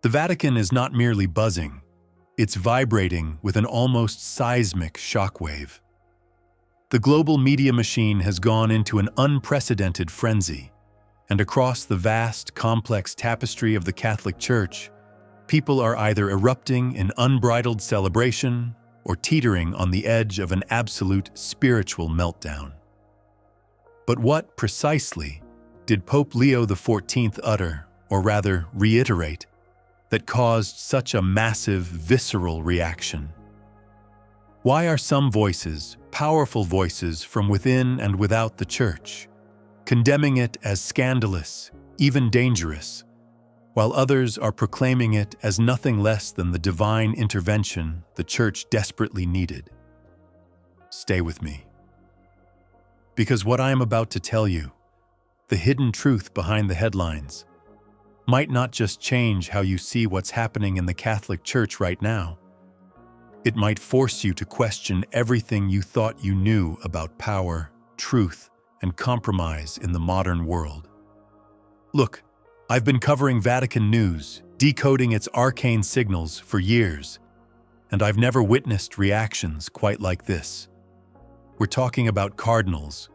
The Vatican is not merely buzzing, it's vibrating with an almost seismic shockwave. The global media machine has gone into an unprecedented frenzy, and across the vast, complex tapestry of the Catholic Church, people are either erupting in unbridled celebration or teetering on the edge of an absolute spiritual meltdown. But what, precisely, did Pope Leo XIV utter, or rather reiterate, that caused such a massive, visceral reaction? Why are some voices, powerful voices from within and without the Church, condemning it as scandalous, even dangerous, while others are proclaiming it as nothing less than the divine intervention the Church desperately needed? Stay with me. Because what I am about to tell you, the hidden truth behind the headlines, might not just change how you see what's happening in the Catholic Church right now. It might force you to question everything you thought you knew about power, truth, and compromise in the modern world. Look, I've been covering Vatican news, decoding its arcane signals for years, and I've never witnessed reactions quite like this. We're talking about cardinals,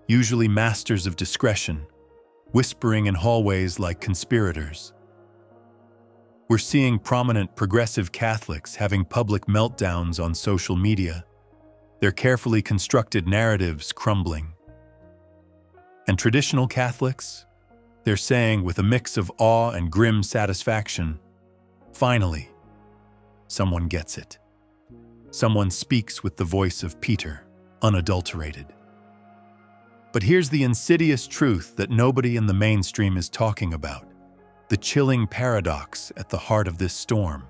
usually masters of discretion, whispering in hallways like conspirators. We're seeing prominent progressive Catholics having public meltdowns on social media, their carefully constructed narratives crumbling. And traditional Catholics? They're saying with a mix of awe and grim satisfaction, finally, someone gets it. Someone speaks with the voice of Peter, unadulterated. But here's the insidious truth that nobody in the mainstream is talking about, the chilling paradox at the heart of this storm.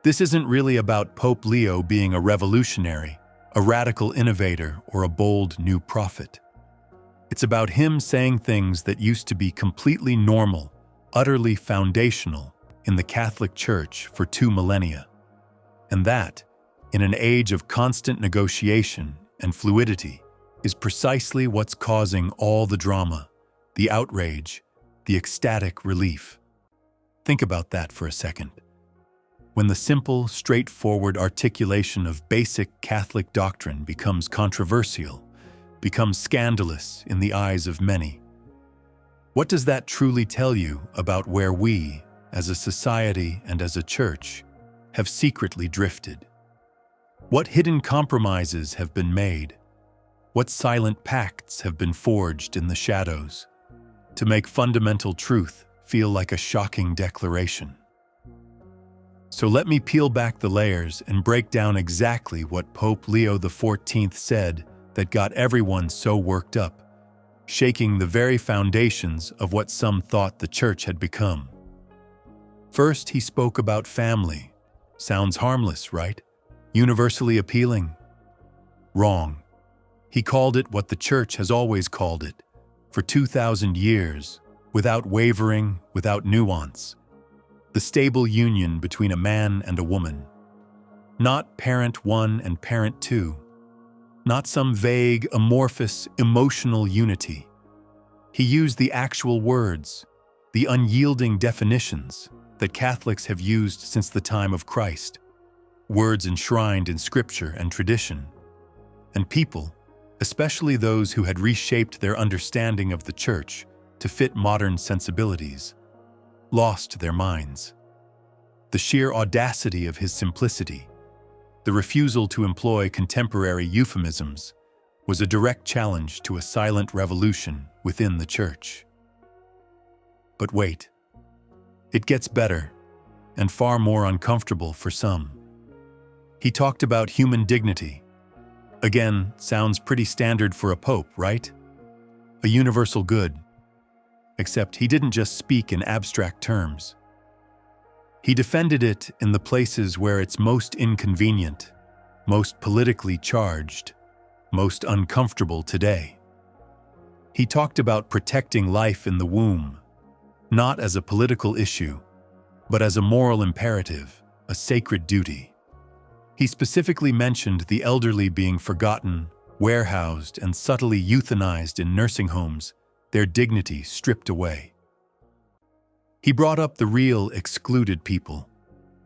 This isn't really about Pope Leo being a revolutionary, a radical innovator, or a bold new prophet. It's about him saying things that used to be completely normal, utterly foundational in the Catholic Church for 2 millennia. And that, in an age of constant negotiation and fluidity, is precisely what's causing all the drama, the outrage, the ecstatic relief. Think about that for a second. When the simple, straightforward articulation of basic Catholic doctrine becomes controversial, becomes scandalous in the eyes of many, what does that truly tell you about where we, as a society and as a church, have secretly drifted? What hidden compromises have been made? What silent pacts have been forged in the shadows to make fundamental truth feel like a shocking declaration? So let me peel back the layers and break down exactly what Pope Leo XIV said that got everyone so worked up, shaking the very foundations of what some thought the Church had become. First, he spoke about family. Sounds harmless, right? Universally appealing? Wrong. He called it what the Church has always called it, for 2,000 years, without wavering, without nuance. The stable union between a man and a woman. Not parent one and parent two. Not some vague, amorphous, emotional unity. He used the actual words, the unyielding definitions that Catholics have used since the time of Christ. Words enshrined in scripture and tradition. And people, especially those who had reshaped their understanding of the Church to fit modern sensibilities, lost their minds. The sheer audacity of his simplicity, the refusal to employ contemporary euphemisms, was a direct challenge to a silent revolution within the Church. But wait, it gets better, and far more uncomfortable for some. He talked about human dignity. Again, sounds pretty standard for a pope, right? A universal good. Except he didn't just speak in abstract terms. He defended it in the places where it's most inconvenient, most politically charged, most uncomfortable today. He talked about protecting life in the womb, not as a political issue, but as a moral imperative, a sacred duty. He specifically mentioned the elderly being forgotten, warehoused, and subtly euthanized in nursing homes, their dignity stripped away. He brought up the real excluded people,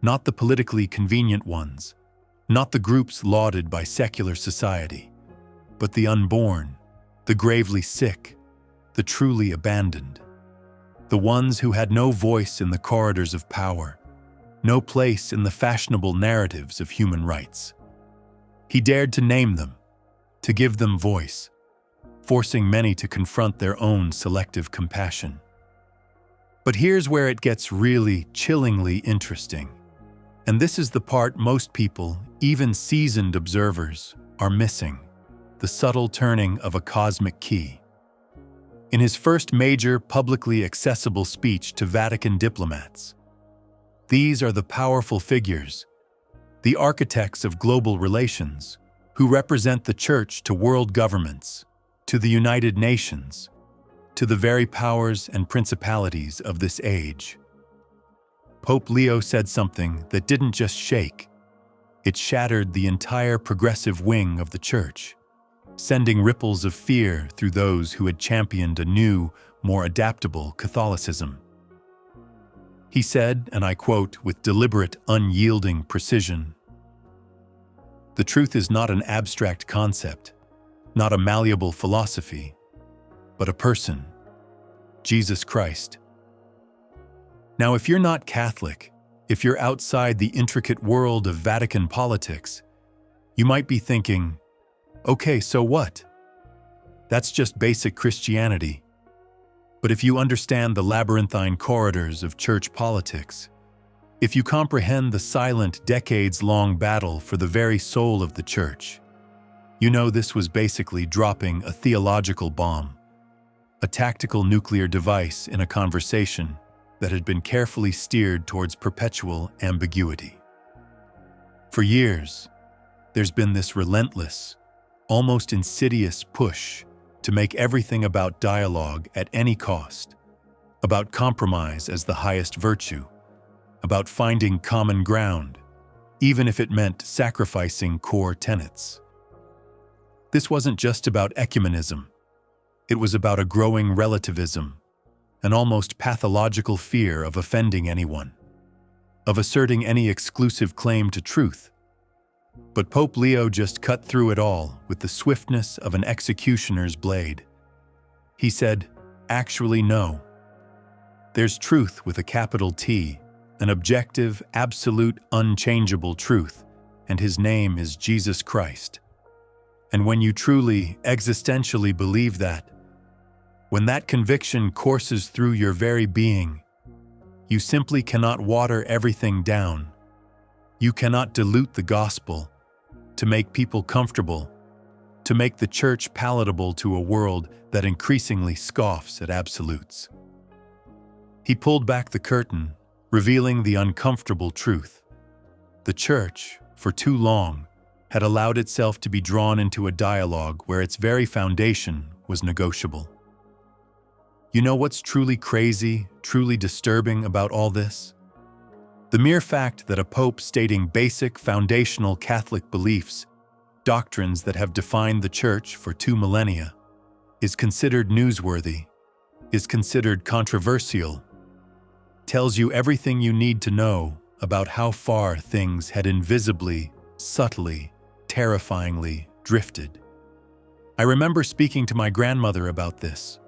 not the politically convenient ones, not the groups lauded by secular society, but the unborn, the gravely sick, the truly abandoned, the ones who had no voice in the corridors of power, no place in the fashionable narratives of human rights. He dared to name them, to give them voice, forcing many to confront their own selective compassion. But here's where it gets really chillingly interesting. And this is the part most people, even seasoned observers, are missing: the subtle turning of a cosmic key. In his first major publicly accessible speech to Vatican diplomats, these are the powerful figures, the architects of global relations, who represent the Church to world governments, to the United Nations, to the very powers and principalities of this age. Pope Leo said something that didn't just shake, it shattered the entire progressive wing of the Church, sending ripples of fear through those who had championed a new, more adaptable Catholicism. He said, and I quote with deliberate, unyielding precision, "The truth is not an abstract concept, not a malleable philosophy, but a person, Jesus Christ." Now, if you're not Catholic, if you're outside the intricate world of Vatican politics, you might be thinking, okay, so what? That's just basic Christianity. But if you understand the labyrinthine corridors of church politics, if you comprehend the silent, decades-long battle for the very soul of the Church, you know this was basically dropping a theological bomb, a tactical nuclear device in a conversation that had been carefully steered towards perpetual ambiguity. For years, there's been this relentless, almost insidious push to make everything about dialogue at any cost, about compromise as the highest virtue, about finding common ground, even if it meant sacrificing core tenets. This wasn't just about ecumenism. It was about a growing relativism, an almost pathological fear of offending anyone, of asserting any exclusive claim to truth. But Pope Leo just cut through it all with the swiftness of an executioner's blade. He said, actually no. There's truth with a capital T, an objective, absolute, unchangeable truth, and his name is Jesus Christ. And when you truly, existentially believe that, when that conviction courses through your very being, you simply cannot water everything down. You cannot dilute the gospel to make people comfortable, to make the Church palatable to a world that increasingly scoffs at absolutes. He pulled back the curtain, revealing the uncomfortable truth. The Church, for too long, had allowed itself to be drawn into a dialogue where its very foundation was negotiable. You know what's truly crazy, truly disturbing about all this? The mere fact that a pope stating basic, foundational Catholic beliefs, doctrines that have defined the Church for 2 millennia, is considered newsworthy, is considered controversial, tells you everything you need to know about how far things had invisibly, subtly, terrifyingly drifted. I remember speaking to my grandmother about this,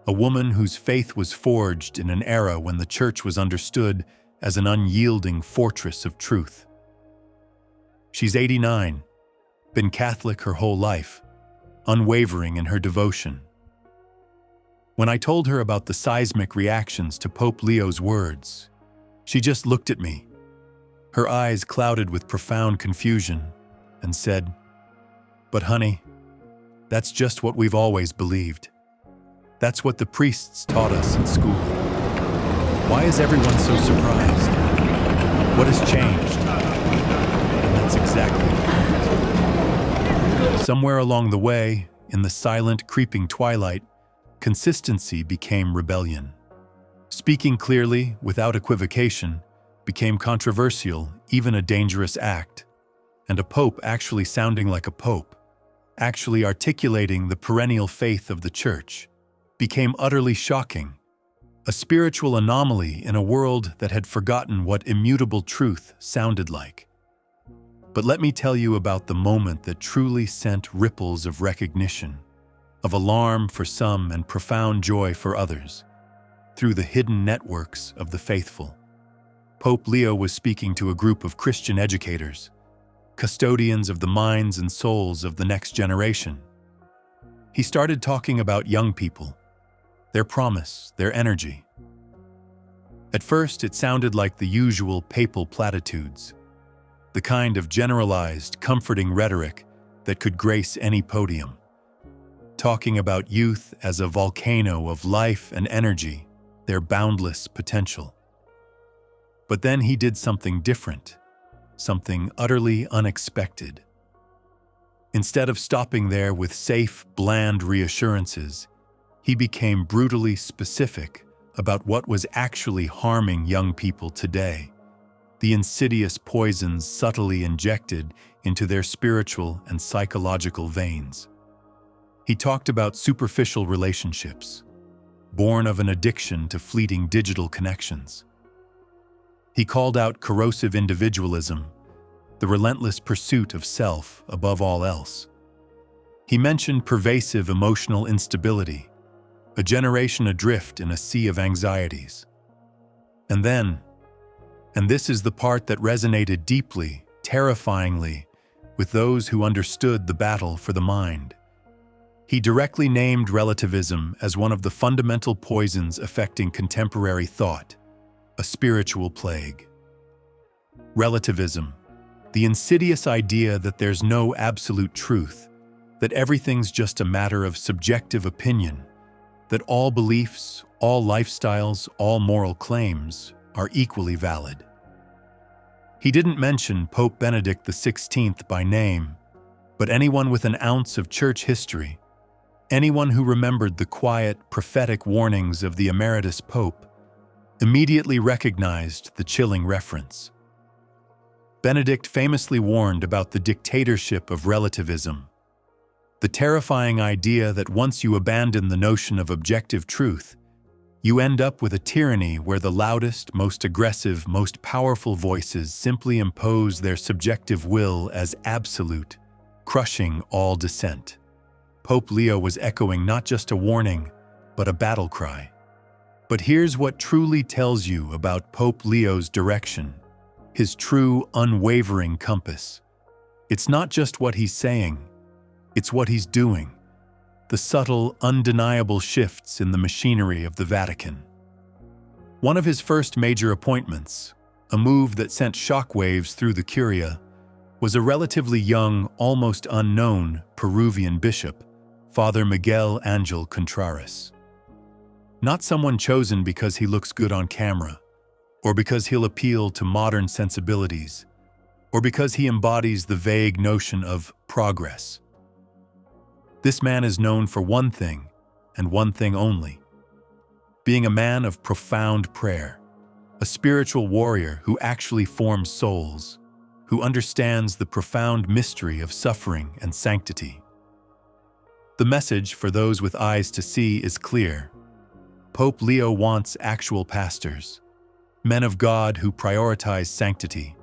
a woman whose faith was forged in an era when the Church was understood as an unyielding fortress of truth. She's 89, been Catholic her whole life, unwavering in her devotion. When I told her about the seismic reactions to Pope Leo's words, she just looked at me, her eyes clouded with profound confusion, and said, "But honey, that's just what we've always believed. That's what the priests taught us in school. Why is everyone so surprised? What has changed?" And that's exactly it. Somewhere along the way, in the silent, creeping twilight, consistency became rebellion. Speaking clearly, without equivocation, became controversial, even a dangerous act. And a pope actually sounding like a pope, actually articulating the perennial faith of the Church, became utterly shocking. a spiritual anomaly in a world that had forgotten what immutable truth sounded like. But let me tell you about the moment that truly sent ripples of recognition, of alarm for some and profound joy for others, through the hidden networks of the faithful. Pope Leo was speaking to a group of Christian educators, custodians of the minds and souls of the next generation. He started talking about young people, their promise, their energy. At first, it sounded like the usual papal platitudes, the kind of generalized, comforting rhetoric that could grace any podium, talking about youth as a volcano of life and energy, their boundless potential. But then he did something different, something utterly unexpected. Instead of stopping there with safe, bland reassurances, he became brutally specific about what was actually harming young people today, the insidious poisons subtly injected into their spiritual and psychological veins. He talked about superficial relationships, born of an addiction to fleeting digital connections. He called out corrosive individualism, the relentless pursuit of self above all else. He mentioned pervasive emotional instability, a generation adrift in a sea of anxieties. And then, and this is the part that resonated deeply, terrifyingly, with those who understood the battle for the mind, he directly named relativism as one of the fundamental poisons affecting contemporary thought, a spiritual plague. Relativism, the insidious idea that there's no absolute truth, that everything's just a matter of subjective opinion, that all beliefs, all lifestyles, all moral claims are equally valid. He didn't mention Pope Benedict XVI by name, but anyone with an ounce of church history, anyone who remembered the quiet, prophetic warnings of the emeritus pope, immediately recognized the chilling reference. Benedict famously warned about the dictatorship of relativism, the terrifying idea that once you abandon the notion of objective truth, you end up with a tyranny where the loudest, most aggressive, most powerful voices simply impose their subjective will as absolute, crushing all dissent. Pope Leo was echoing not just a warning, but a battle cry. But here's what truly tells you about Pope Leo's direction, his true, unwavering compass. It's not just what he's saying, it's what he's doing, the subtle, undeniable shifts in the machinery of the Vatican. One of his first major appointments, a move that sent shockwaves through the Curia, was a relatively young, almost unknown Peruvian bishop, Father Miguel Angel Contreras. Not someone chosen because he looks good on camera, or because he'll appeal to modern sensibilities, or because he embodies the vague notion of progress. This man is known for one thing, and one thing only: being a man of profound prayer, a spiritual warrior who actually forms souls, who understands the profound mystery of suffering and sanctity. The message for those with eyes to see is clear. Pope Leo wants actual pastors, men of God who prioritize sanctity,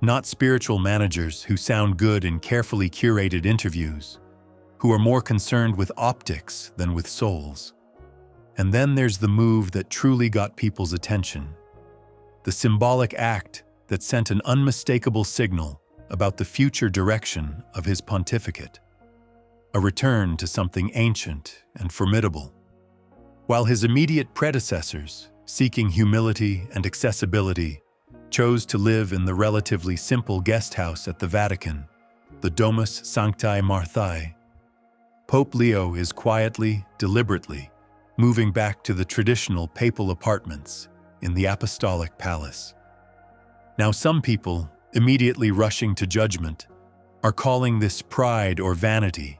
not spiritual managers who sound good in carefully curated interviews, who are more concerned with optics than with souls. And then there's the move that truly got people's attention, the symbolic act that sent an unmistakable signal about the future direction of his pontificate, a return to something ancient and formidable. While his immediate predecessors, seeking humility and accessibility, chose to live in the relatively simple guest house at the Vatican, the Domus Sanctae Marthae, Pope Leo is quietly, deliberately, moving back to the traditional papal apartments in the Apostolic Palace. Now, some people, immediately rushing to judgment, are calling this pride or vanity,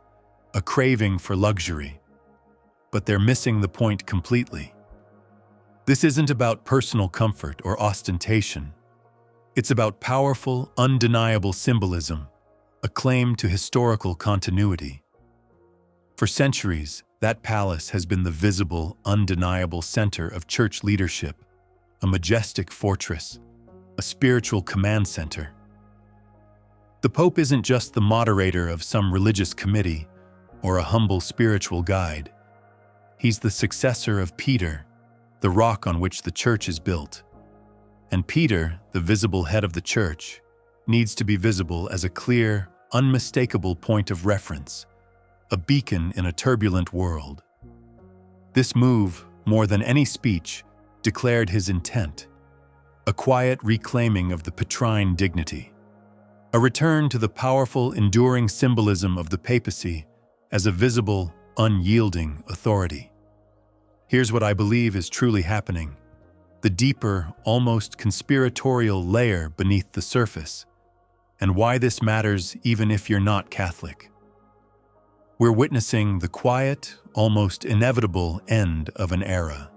a craving for luxury. But they're missing the point completely. This isn't about personal comfort or ostentation. It's about powerful, undeniable symbolism, a claim to historical continuity. For centuries, That palace has been the visible, undeniable center of church leadership, a majestic fortress, a spiritual command center. The Pope isn't just the moderator of some religious committee or a humble spiritual guide. He's the successor of Peter, the rock on which the church is built. And Peter, the visible head of the church, needs to be visible as a clear, unmistakable point of reference, a beacon in a turbulent world. This move, more than any speech, declared his intent, a quiet reclaiming of the Petrine dignity, a return to the powerful, enduring symbolism of the papacy as a visible, unyielding authority. Here's what I believe is truly happening, the deeper, almost conspiratorial layer beneath the surface, and why this matters even if you're not Catholic. We're witnessing the quiet, almost inevitable end of an era.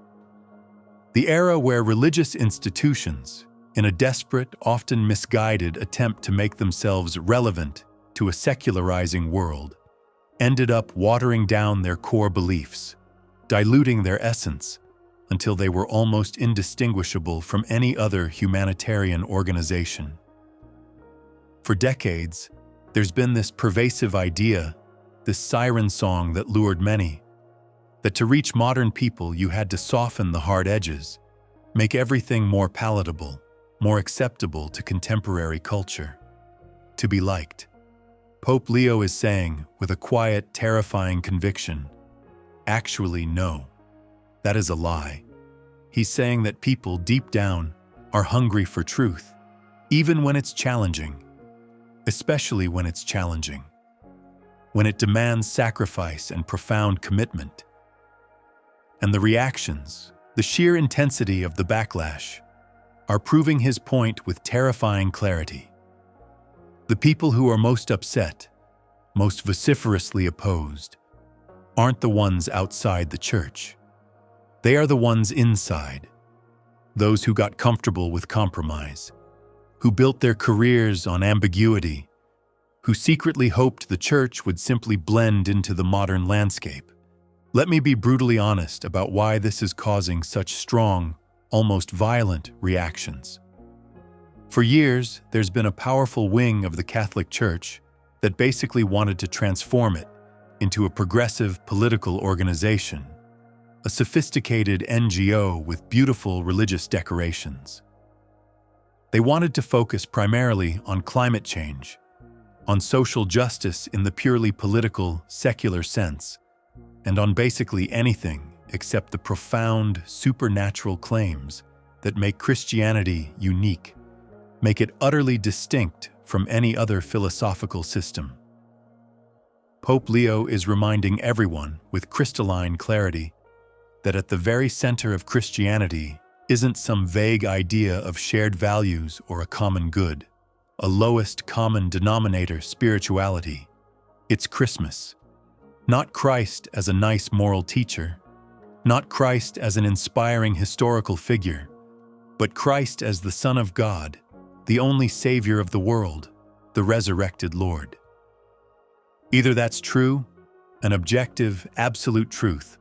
The era where religious institutions, in a desperate, often misguided attempt to make themselves relevant to a secularizing world, ended up watering down their core beliefs, diluting their essence until they were almost indistinguishable from any other humanitarian organization. For decades, there's been this pervasive idea, this siren song that lured many, that to reach modern people you had to soften the hard edges, make everything more palatable, more acceptable to contemporary culture, to be liked. Pope Leo is saying, with a quiet, terrifying conviction, actually no, that is a lie. He's saying that people deep down are hungry for truth, even when it's challenging, especially when it's challenging, when it demands sacrifice and profound commitment. And the reactions, the sheer intensity of the backlash, are proving his point with terrifying clarity. The people who are most upset, most vociferously opposed, aren't the ones outside the church. They are the ones inside, those who got comfortable with compromise, who built their careers on ambiguity, who secretly hoped the church would simply blend into the modern landscape. Let me be brutally honest about why this is causing such strong, almost violent reactions. For years, there's been a powerful wing of the Catholic Church that basically wanted to transform it into a progressive political organization, a sophisticated NGO with beautiful religious decorations. They wanted to focus primarily on climate change, on social justice in the purely political, secular sense, and on basically anything except the profound, supernatural claims that make Christianity unique, make it utterly distinct from any other philosophical system. Pope Leo is reminding everyone with crystalline clarity that at the very center of Christianity isn't some vague idea of shared values or a common good, a lowest common denominator spirituality. It's Christmas. Not Christ as a nice moral teacher, not Christ as an inspiring historical figure, but Christ as the Son of God, the only Savior of the world, the resurrected Lord. Either that's true, an objective, absolute truth,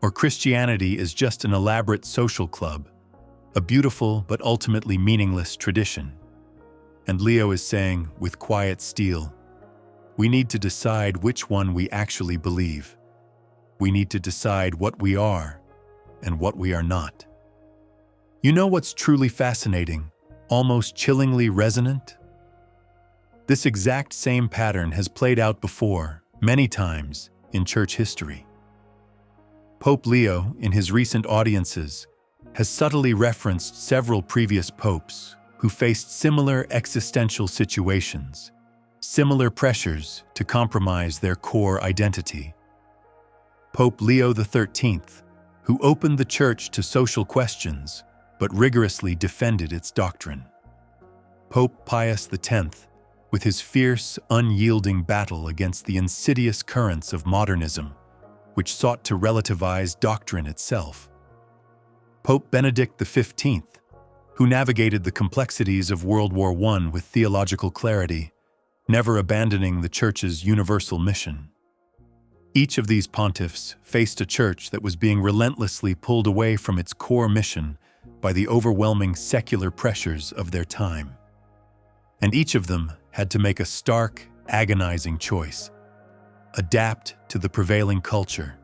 or Christianity is just an elaborate social club, a beautiful but ultimately meaningless tradition. And Leo is saying, with quiet steel, we need to decide which one we actually believe. We need to decide what we are and what we are not. You know what's truly fascinating, almost chillingly resonant? This exact same pattern has played out before, many times, in church history. Pope Leo, in his recent audiences, has subtly referenced several previous popes who faced similar existential situations, similar pressures to compromise their core identity. Pope Leo XIII, who opened the church to social questions but rigorously defended its doctrine. Pope Pius X, with his fierce, unyielding battle against the insidious currents of modernism, which sought to relativize doctrine itself. Pope Benedict XV, who navigated the complexities of World War I with theological clarity, never abandoning the Church's universal mission. Each of these pontiffs faced a church that was being relentlessly pulled away from its core mission by the overwhelming secular pressures of their time. And each of them had to make a stark, agonizing choice: adapt to the prevailing culture,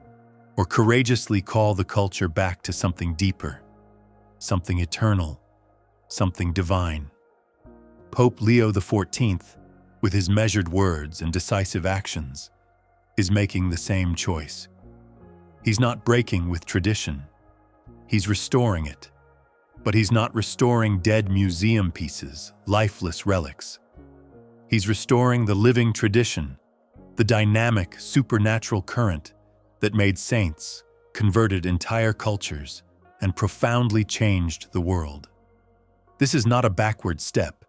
or courageously call the culture back to something deeper, something eternal, something divine. Pope Leo XIV, with his measured words and decisive actions, is making the same choice. He's not breaking with tradition. He's restoring it. But he's not restoring dead museum pieces, lifeless relics. He's restoring the living tradition, the dynamic, supernatural current that made saints, converted entire cultures, and profoundly changed the world. This is not a backward step.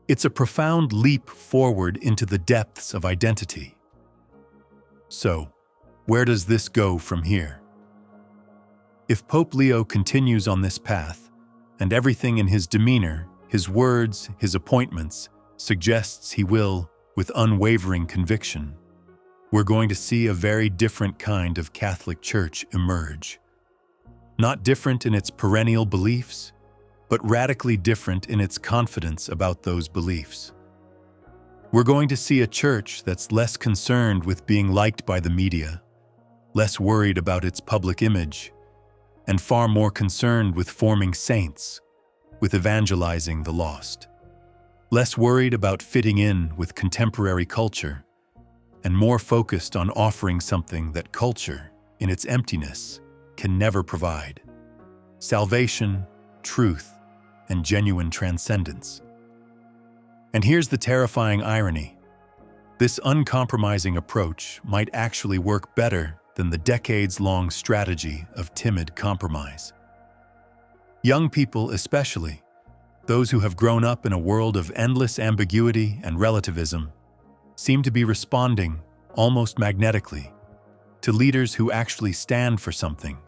It's a profound leap forward into the depths of identity. So, where does this go from here? If Pope Leo continues on this path, and everything in his demeanor, his words, his appointments, suggests he will, with unwavering conviction, we're going to see a very different kind of Catholic Church emerge. Not different in its perennial beliefs, but radically different in its confidence about those beliefs. We're going to see a church that's less concerned with being liked by the media, less worried about its public image, and far more concerned with forming saints, with evangelizing the lost. Less worried about fitting in with contemporary culture, and more focused on offering something that culture, in its emptiness, can never provide: salvation, truth, and genuine transcendence. And here's the terrifying irony. This uncompromising approach might actually work better than the decades-long strategy of timid compromise. Young people especially, those who have grown up in a world of endless ambiguity and relativism, seem to be responding, almost magnetically, to leaders who actually stand for something,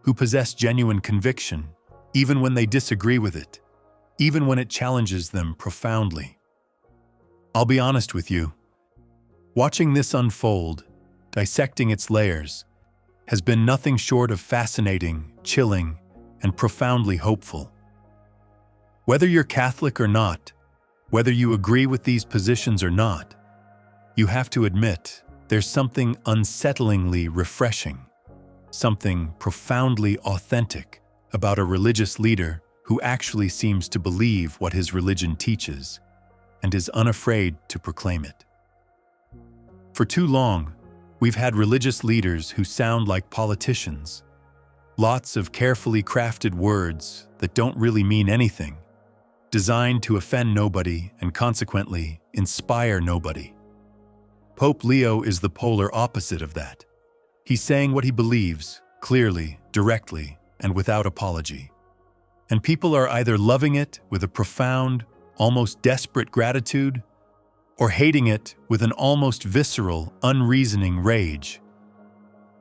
who possess genuine conviction, even when they disagree with it, even when it challenges them profoundly. I'll be honest with you. Watching this unfold, dissecting its layers, has been nothing short of fascinating, chilling, and profoundly hopeful. Whether you're Catholic or not, whether you agree with these positions or not, you have to admit there's something unsettlingly refreshing, something profoundly authentic about a religious leader who actually seems to believe what his religion teaches and is unafraid to proclaim it. For too long, we've had religious leaders who sound like politicians. Lots of carefully crafted words that don't really mean anything, designed to offend nobody and consequently inspire nobody. Pope Leo is the polar opposite of that. He's saying what he believes, clearly, directly, and without apology. And people are either loving it with a profound, almost desperate gratitude, or hating it with an almost visceral, unreasoning rage.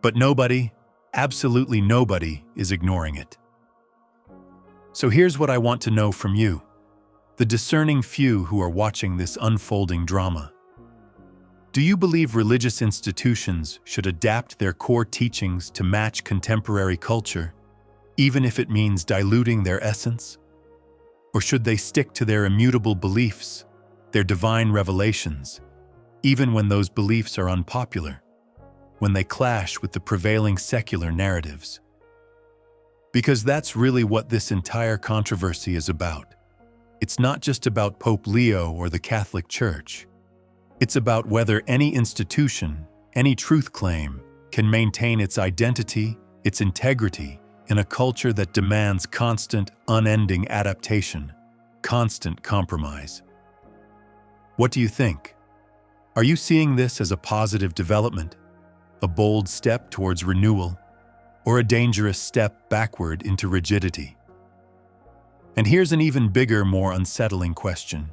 But nobody, absolutely nobody, is ignoring it. So here's what I want to know from you, the discerning few who are watching this unfolding drama. Do you believe religious institutions should adapt their core teachings to match contemporary culture, even if it means diluting their essence? Or should they stick to their immutable beliefs, their divine revelations, even when those beliefs are unpopular, when they clash with the prevailing secular narratives? Because that's really what this entire controversy is about. It's not just about Pope Leo or the Catholic Church. It's about whether any institution, any truth claim, can maintain its identity, its integrity, in a culture that demands constant, unending adaptation, constant compromise. What do you think? Are you seeing this as a positive development, a bold step towards renewal, or a dangerous step backward into rigidity? And here's an even bigger, more unsettling question.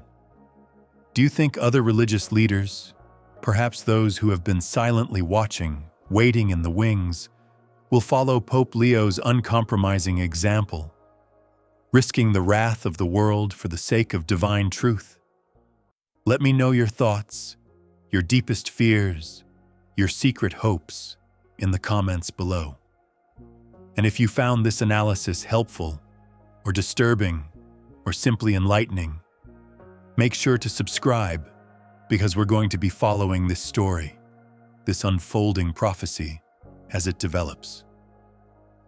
Do you think other religious leaders, perhaps those who have been silently watching, waiting in the wings, will follow Pope Leo's uncompromising example, risking the wrath of the world for the sake of divine truth? Let me know your thoughts, your deepest fears, your secret hopes in the comments below. And if you found this analysis helpful, or disturbing, or simply enlightening, make sure to subscribe, because we're going to be following this story, this unfolding prophecy, as it develops.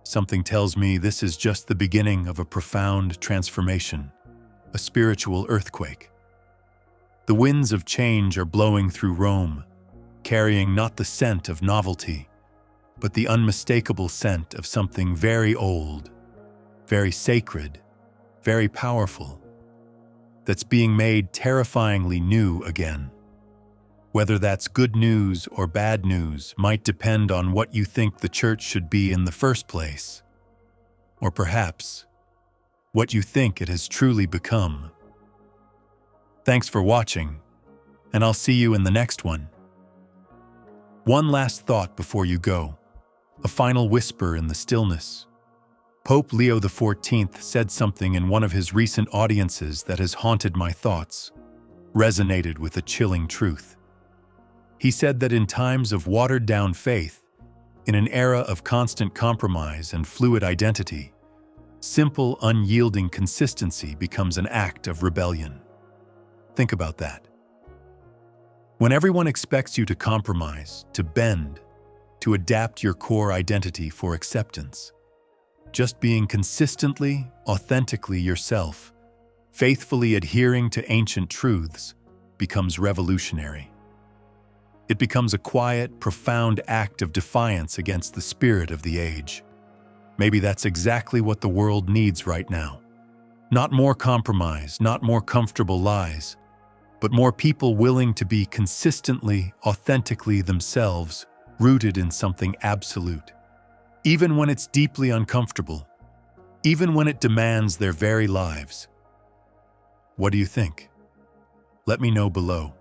Something tells me this is just the beginning of a profound transformation, a spiritual earthquake. The winds of change are blowing through Rome, carrying not the scent of novelty, but the unmistakable scent of something very old, very sacred, very powerful, that's being made terrifyingly new again. Whether that's good news or bad news might depend on what you think the church should be in the first place, or perhaps what you think it has truly become. Thanks for watching, and I'll see you in the next one. One last thought before you go, a final whisper in the stillness. Pope Leo XIV said something in one of his recent audiences that has haunted my thoughts, resonated with a chilling truth. He said that in times of watered-down faith, in an era of constant compromise and fluid identity, simple, unyielding consistency becomes an act of rebellion. Think about that. When everyone expects you to compromise, to bend, to adapt your core identity for acceptance, just being consistently, authentically yourself, faithfully adhering to ancient truths, becomes revolutionary. It becomes a quiet, profound act of defiance against the spirit of the age. Maybe that's exactly what the world needs right now. Not more compromise, not more comfortable lies, but more people willing to be consistently, authentically themselves, rooted in something absolute. Even when it's deeply uncomfortable, even when it demands their very lives. What do you think? Let me know below.